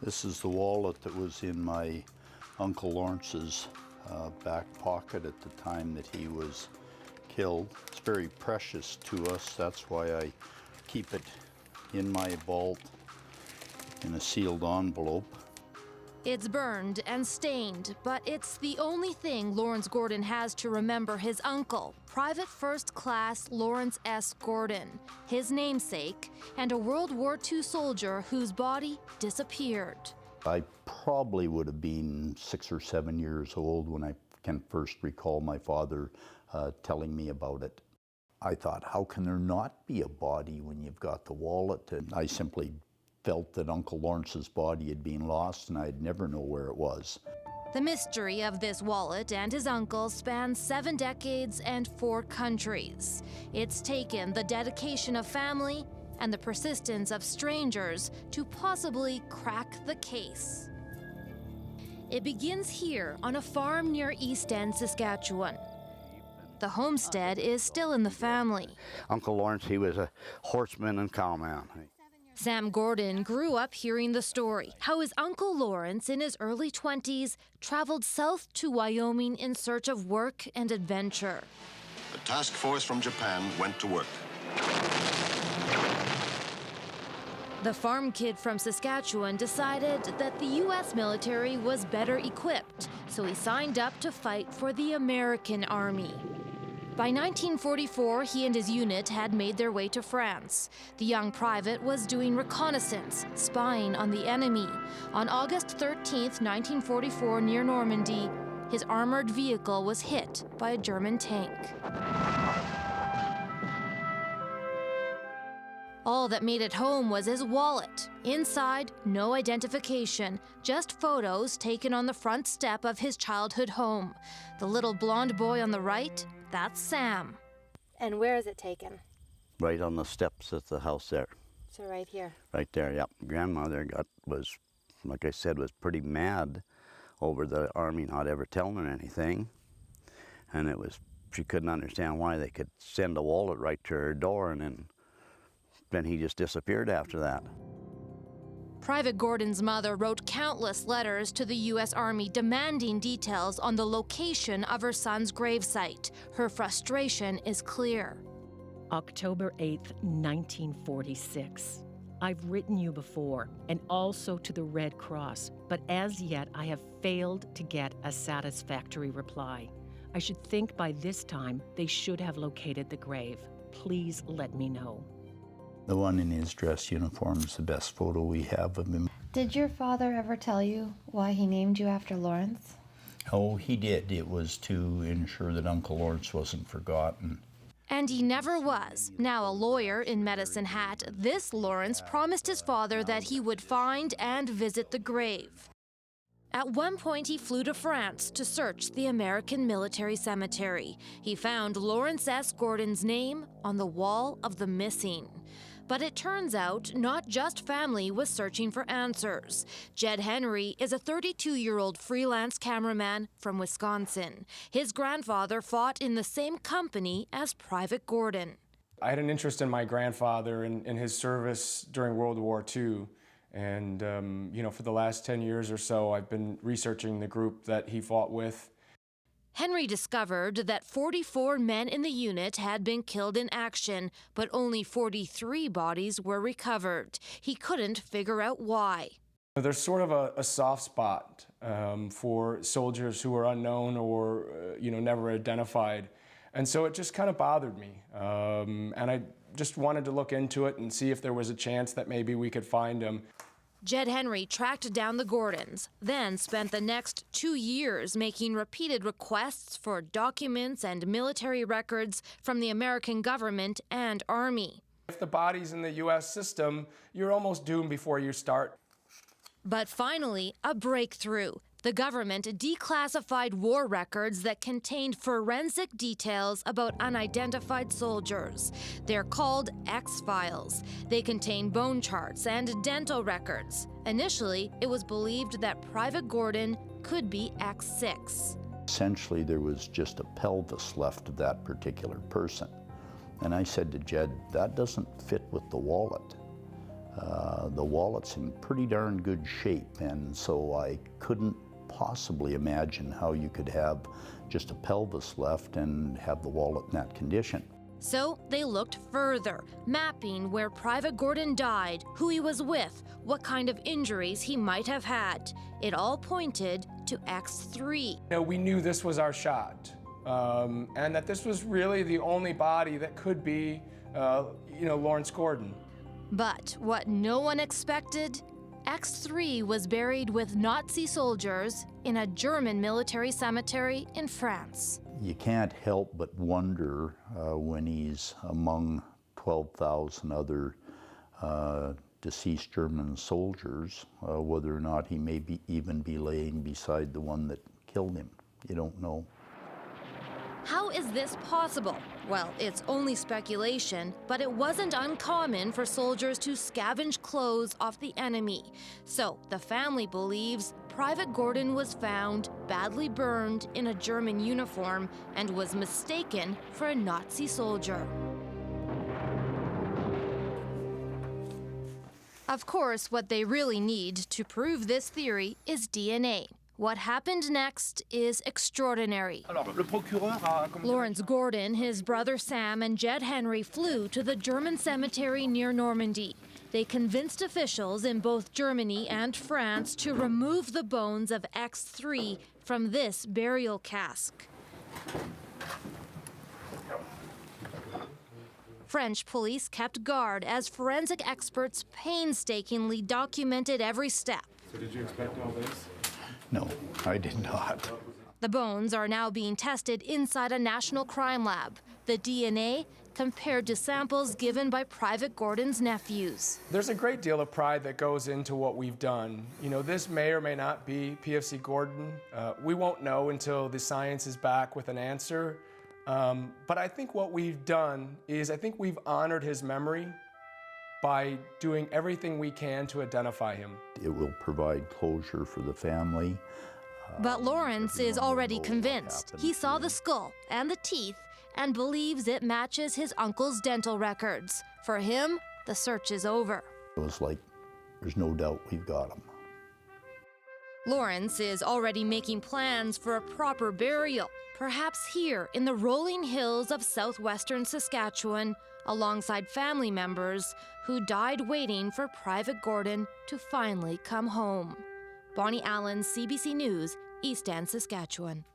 This is the wallet that was in my Uncle Lawrence's back pocket at the time that he was killed. It's very precious to us. That's why I keep it in my vault in a sealed envelope. It's burned and stained, but it's the only thing Lawrence Gordon has to remember his uncle, Private First Class Lawrence S. Gordon, his namesake, and a World War II soldier whose body disappeared. I probably would have been 6 or 7 years old when I can first recall my father telling me about it. I thought, how can there not be a body when you've got the wallet? And I simply felt that Uncle Lawrence's body had been lost and I'd never know where it was. The mystery of this wallet and his uncle spans 7 decades and 4 countries. It's taken the dedication of family and the persistence of strangers to possibly crack the case. It begins here on a farm near East End, Saskatchewan. The homestead is still in the family. Uncle Lawrence, he was a horseman and cowman. Sam Gordon grew up hearing the story, how his Uncle Lawrence, in his early 20s, traveled south to Wyoming in search of work and adventure. The task force from Japan went to work. The farm kid from Saskatchewan decided that the U.S. military was better equipped, so he signed up to fight for the American Army. By 1944, he and his unit had made their way to France. The young private was doing reconnaissance, spying on the enemy. On August 13, 1944, near Normandy, his armored vehicle was hit by a German tank. All that made it home was his wallet. Inside, no identification, just photos taken on the front step of his childhood home. The little blonde boy on the right, that's Sam. And where is it taken? Right on the steps of the house there. So right here. Right there, yep. Grandmother was, like I said, was pretty mad over the Army not ever telling her anything. And she couldn't understand why they could send a wallet right to her door, and then he just disappeared after that. Private Gordon's mother wrote countless letters to the U.S. Army demanding details on the location of her son's gravesite. Her frustration is clear. October 8th, 1946. I've written you before, and also to the Red Cross, but as yet I have failed to get a satisfactory reply. I should think by this time they should have located the grave. Please let me know. The one in his dress uniform is the best photo we have of him. Did your father ever tell you why he named you after Lawrence? Oh, he did. It was to ensure that Uncle Lawrence wasn't forgotten. And he never was. Now a lawyer in Medicine Hat, this Lawrence promised his father that he would find and visit the grave. At one point, he flew to France to search the American military cemetery. He found Lawrence S. Gordon's name on the wall of the missing. But it turns out not just family was searching for answers. Jed Henry is a 32-year-old freelance cameraman from Wisconsin. His grandfather fought in the same company as Private Gordon. I had an interest in my grandfather and his service during World War II. And, for the last 10 years or so, I've been researching the group that he fought with. Henry discovered that 44 men in the unit had been killed in action, but only 43 bodies were recovered. He couldn't figure out why. There's sort of a soft spot for soldiers who are unknown or, never identified. And so it just kind of bothered me. And I just wanted to look into it and see if there was a chance that maybe we could find him. Jed Henry tracked down the Gordons, then spent the next 2 years making repeated requests for documents and military records from the American government and Army. If the body's in the U.S. system, you're almost doomed before you start. But finally, a breakthrough. The government declassified war records that contained forensic details about unidentified soldiers. They're called X-Files. They contain bone charts and dental records. Initially, it was believed that Private Gordon could be X6. Essentially, there was just a pelvis left of that particular person. And I said to Jed, that doesn't fit with the wallet. The wallet's in pretty darn good shape, and so I couldn't possibly imagine how you could have just a pelvis left and have the wallet in that condition. So they looked further, mapping where Private Gordon died, who he was with, what kind of injuries he might have had. It all pointed to X3. We knew this was our shot, and that this was really the only body that could be, Lawrence Gordon. But what no one expected, X3 was buried with Nazi soldiers in a German military cemetery in France. You can't help but wonder when he's among 12,000 other deceased German soldiers, whether or not he may even be laying beside the one that killed him. You don't know. How is this possible? Well, it's only speculation, but it wasn't uncommon for soldiers to scavenge clothes off the enemy. So the family believes Private Gordon was found badly burned in a German uniform and was mistaken for a Nazi soldier. Of course, what they really need to prove this theory is DNA. What happened next is extraordinary. Lawrence Gordon, his brother Sam, and Jed Henry flew to the German cemetery near Normandy. They convinced officials in both Germany and France to remove the bones of X3 from this burial cask. French police kept guard as forensic experts painstakingly documented every step. So did you expect all this? No, I did not. The bones are now being tested inside a national crime lab. The DNA compared to samples given by Private Gordon's nephews. There's a great deal of pride that goes into what we've done. This may or may not be PFC Gordon. We won't know until the science is back with an answer. But I think what we've done is I think we've honored his memory by doing everything we can to identify him. It will provide closure for the family. But Lawrence is already convinced. He saw the skull and the teeth and believes it matches his uncle's dental records. For him, the search is over. It was like, there's no doubt we've got him. Lawrence is already making plans for a proper burial, perhaps here in the rolling hills of southwestern Saskatchewan, alongside family members who died waiting for Private Gordon to finally come home. Bonnie Allen, CBC News, East End, Saskatchewan.